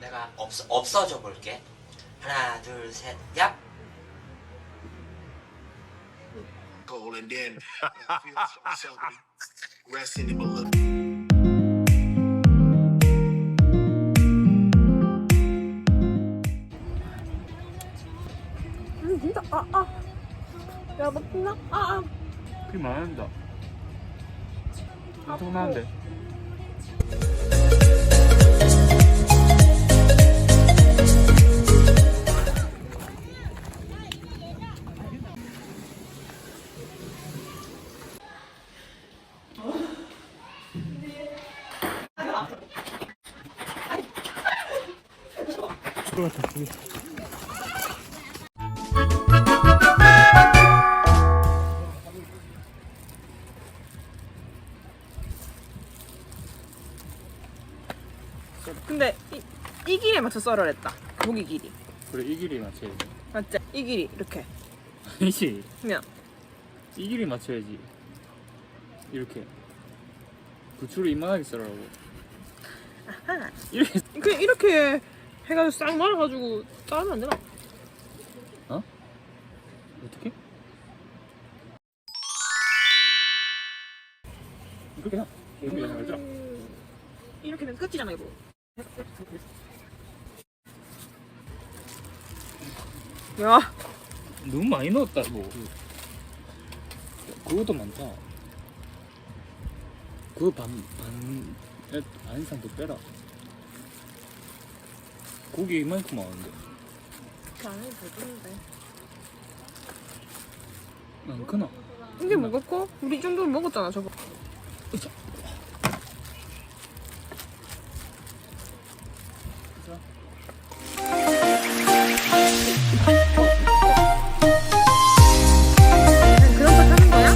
내가 없어져 볼게. 하나, 둘, 셋, 얍. And then feel myself resting in a little. 진짜 야 먹나? 그게 많은다. 엄청난데. 들어갔다. 근데 이 길이에 맞춰 썰어랬다. 고기 길이. 그래, 이 길이 맞춰야지. 맞지? 이 길이 이렇게. 아니지. 그냥 이 길이 맞춰야지. 이렇게. 부추를 이만하게 썰으라고. 아하. 이렇게. 그냥 이렇게 해가지고 싹 말아가지고 자르면 안 되나? 어? 어떻게? 이렇게 해. 이렇게 해서 말자. 이렇게 되면 끝이잖아 이거. 야, 너무 많이 넣었다, 뭐. 그것도 많다. 그거 반 이상 더 빼라. 고기 이만큼 많은데. 그 안에 되던데. 안 크나? 이게 먹었고? 우리 이 정도는 먹었잖아 저거. 으쌰. 그런 거 하는 거야?